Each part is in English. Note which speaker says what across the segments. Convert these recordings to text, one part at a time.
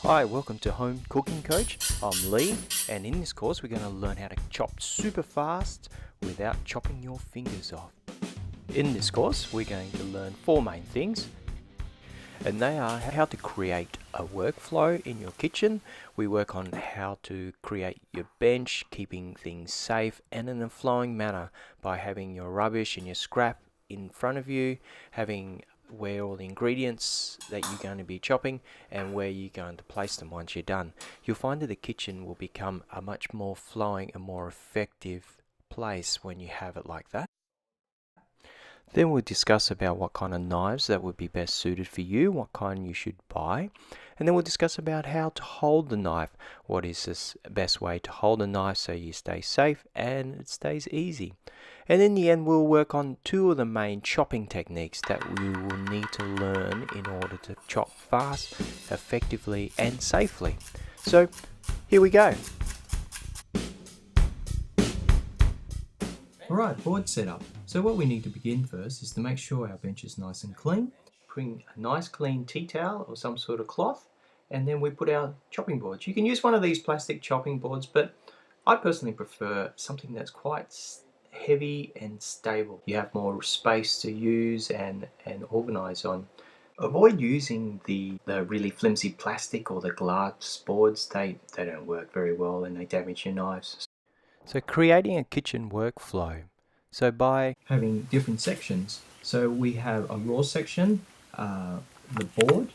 Speaker 1: Hi, welcome to Home Cooking Coach. I'm Lee, and in this course we're going to learn how to chop super fast without chopping your fingers off. In this course we're going to learn four main things, and they are how to create a workflow in your kitchen. We work on how to create your bench, keeping things safe and in a flowing manner by having your rubbish and your scrap in front of you, having where all the ingredients that you're going to be chopping and where you're going to place them once you're done. You'll find that the kitchen will become a much more flowing and more effective place when you have it like that. Then we'll discuss about what kind of knives that would be best suited for you, what kind you should buy. And then we'll discuss about how to hold the knife. What is the best way to hold a knife so you stay safe and it stays easy. And in the end, we'll work on two of the main chopping techniques that we will need to learn in order to chop fast, effectively, and safely. So here we go. Alright, board setup. So what we need to begin first is to make sure our bench is nice and clean. Bring a nice clean tea towel or some sort of cloth, and then we put our chopping boards. You can use one of these plastic chopping boards, but I personally prefer something that's quite heavy and stable. You have more space to use and organize on. Avoid using the really flimsy plastic or the glass boards. They don't work very well and they damage your knives. So creating a kitchen workflow. So by having different sections, so we have a raw section, the board,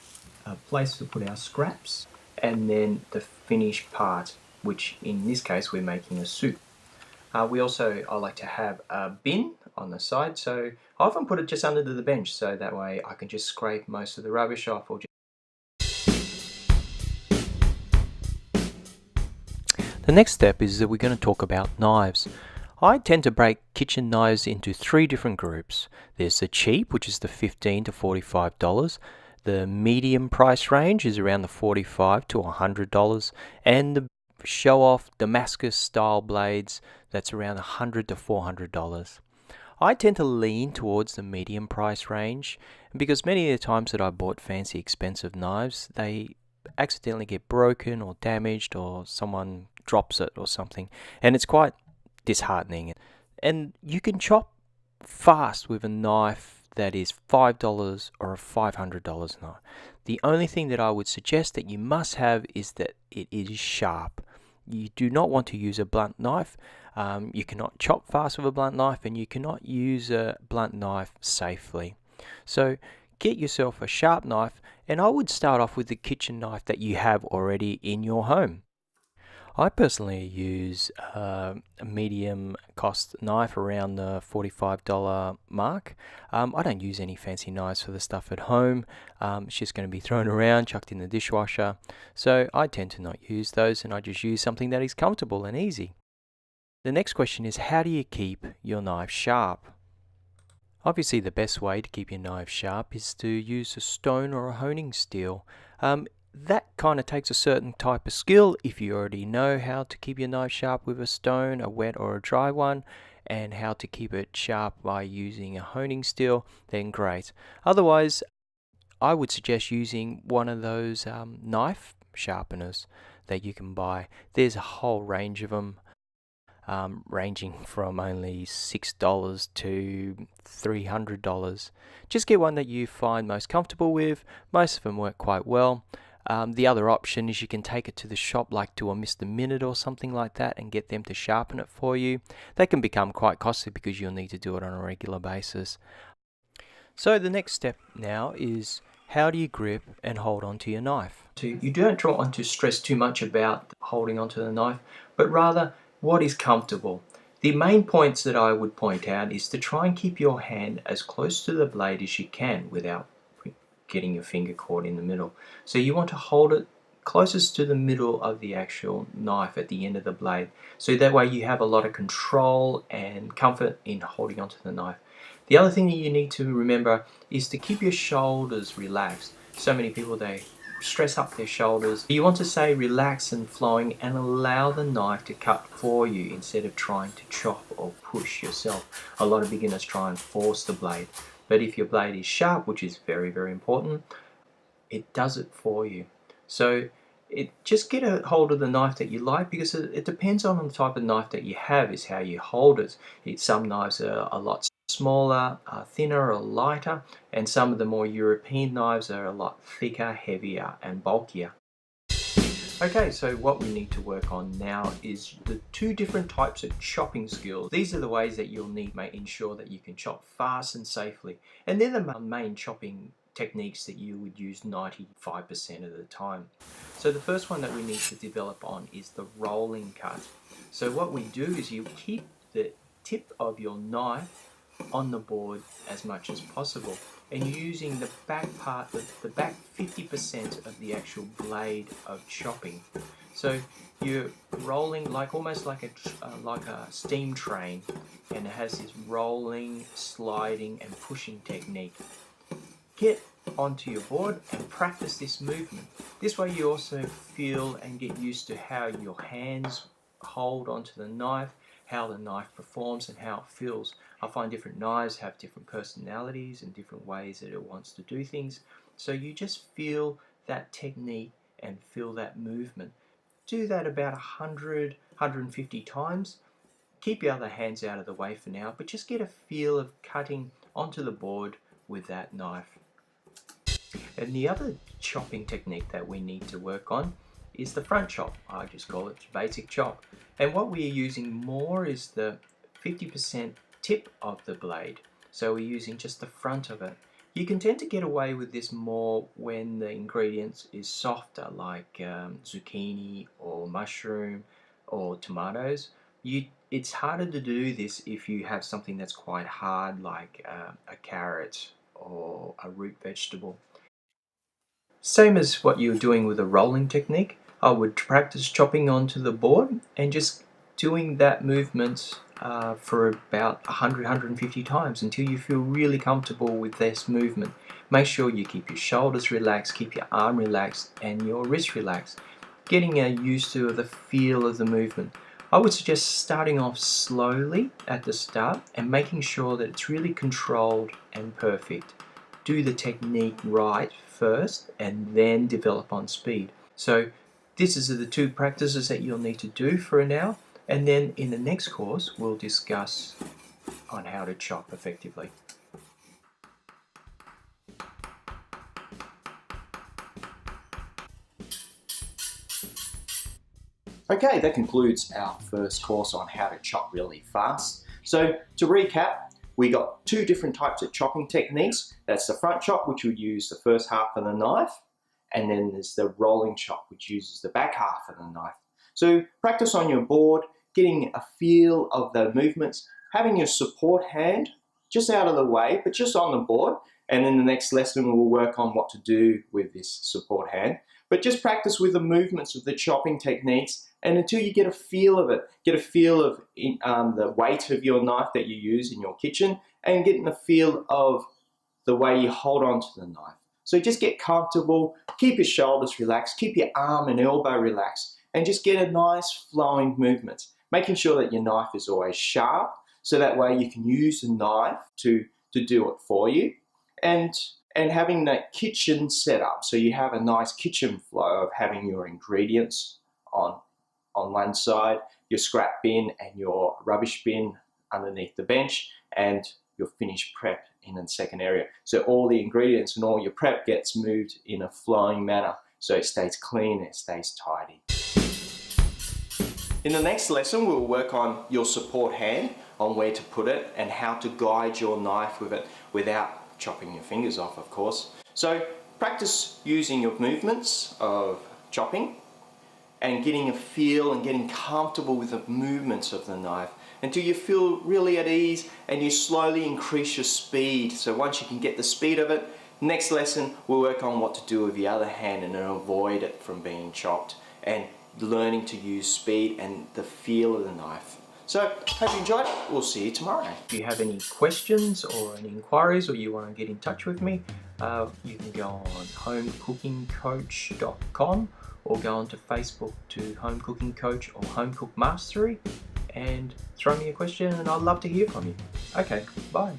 Speaker 1: a place to put our scraps, and then the finished part, which in this case we're making a soup. I like to have a bin on the side, so I often put it just under the bench, so that way I can just scrape most of the rubbish off. The next step is that we're going to talk about knives. I tend to break kitchen knives into three different groups. There's the cheap, which is the $15 to $45. The medium price range is around the $45 to $100. And the show-off Damascus style blades, that's around $100 to $400. I tend to lean towards the medium price range because many of the times that I bought fancy expensive knives, they accidentally get broken or damaged or someone drops it or something, and it's quite disheartening. And you can chop fast with a knife that is $5 or a $500 knife. The only thing that I would suggest that you must have is that it is sharp. You do not want to use a blunt knife. You cannot chop fast with a blunt knife, and you cannot use a blunt knife safely. So get yourself a sharp knife, and I would start off with the kitchen knife that you have already in your home. I personally use a medium cost knife around the $45 mark. I don't use any fancy knives for the stuff at home. It's just going to be thrown around, chucked in the dishwasher. So I tend to not use those, and I just use something that is comfortable and easy. The next question is, how do you keep your knife sharp? Obviously, the best way to keep your knife sharp is to use a stone or a honing steel. That kind of takes a certain type of skill. If you already know how to keep your knife sharp with a stone, a wet or a dry one, and how to keep it sharp by using a honing steel, then great. Otherwise, I would suggest using one of those knife sharpeners that you can buy. There's a whole range of them. Ranging from only $6 to $300. Just get one that you find most comfortable with. Most of them work quite well. The other option is you can take it to the shop, like to a Mr. Minute or something like that, and get them to sharpen it for you. That can become quite costly because you'll need to do it on a regular basis. So the next step now is, how do you grip and hold onto your knife? You don't want to stress too much about holding onto the knife, but rather what is comfortable. The main points that I would point out is to try and keep your hand as close to the blade as you can without getting your finger caught in the middle. So you want to hold it closest to the middle of the actual knife at the end of the blade. So that way you have a lot of control and comfort in holding onto the knife. The other thing that you need to remember is to keep your shoulders relaxed. So many people, they stress up their shoulders. You want to say relax and flowing and allow the knife to cut for you instead of trying to chop or push yourself. A lot of beginners try and force the blade. But if your blade is sharp, which is very, very important, it does it for you. So just get a hold of the knife that you like, because it depends on the type of knife that you have is how you hold it. Some knives are a lot smaller, thinner or lighter, and some of the more European knives are a lot thicker, heavier and bulkier. Okay, so what we need to work on now is the two different types of chopping skills. These are the ways that you'll need to ensure that you can chop fast and safely. And they're the main chopping techniques that you would use 95% of the time. So the first one that we need to develop on is the rolling cut. So what we do is you keep the tip of your knife on the board as much as possible, and using the back part, the back 50% of the actual blade of chopping. So you're rolling almost like a steam train, and it has this rolling, sliding and pushing technique. Get onto your board and practice this movement. This way you also feel and get used to how your hands hold onto the knife, how the knife performs and how it feels. I find different knives have different personalities and different ways that it wants to do things. So you just feel that technique and feel that movement. Do that about 100, 150 times. Keep your other hands out of the way for now, but just get a feel of cutting onto the board with that knife. And the other chopping technique that we need to work on is the front chop. I just call it basic chop. And what we are using more is the 50% tip of the blade. So we're using just the front of it. You can tend to get away with this more when the ingredients is softer, like zucchini or mushroom or tomatoes. It's harder to do this if you have something that's quite hard, like a carrot or a root vegetable. Same as what you're doing with a rolling technique, I would practice chopping onto the board and just doing that movement for about 100, 150 times until you feel really comfortable with this movement. Make sure you keep your shoulders relaxed, keep your arm relaxed and your wrist relaxed, getting used to the feel of the movement. I would suggest starting off slowly at the start and making sure that it's really controlled and perfect. Do the technique right first and then develop on speed. So this is the two practices that you'll need to do for now, and then in the next course we'll discuss on how to chop effectively.
Speaker 2: Okay, that concludes our first course on how to chop really fast. So to recap, we got two different types of chopping techniques. That's the front chop, which would use the first half of the knife, and then there's the rolling chop, which uses the back half of the knife. So practice on your board, getting a feel of the movements, having your support hand just out of the way, but just on the board. And in the next lesson, we'll work on what to do with this support hand. But just practice with the movements of the chopping techniques, and until you get a feel of it, get a feel of the weight of your knife that you use in your kitchen, and getting a feel of the way you hold on to the knife. So just get comfortable, keep your shoulders relaxed, keep your arm and elbow relaxed, and just get a nice flowing movement, making sure that your knife is always sharp, so that way you can use the knife to do it for you. And having that kitchen set up, so you have a nice kitchen flow of having your ingredients on one side, your scrap bin and your rubbish bin underneath the bench, and your finished prep in the second area. So all the ingredients and all your prep gets moved in a flowing manner, so it stays clean and it stays tidy. In the next lesson, we'll work on your support hand, on where to put it and how to guide your knife with it without chopping your fingers off, of course. So practice using your movements of chopping and getting a feel and getting comfortable with the movements of the knife until you feel really at ease, and you slowly increase your speed. So once you can get the speed of it, next lesson we'll work on what to do with the other hand and avoid it from being chopped, and learning to use speed and the feel of the knife. So, hope you enjoyed it. We'll see you tomorrow.
Speaker 1: If you have any questions or any inquiries, or you want to get in touch with me, you can go on homecookingcoach.com or go onto Facebook to Home Cooking Coach or Home Cook Mastery and throw me a question, and I'd love to hear from you. Okay, bye.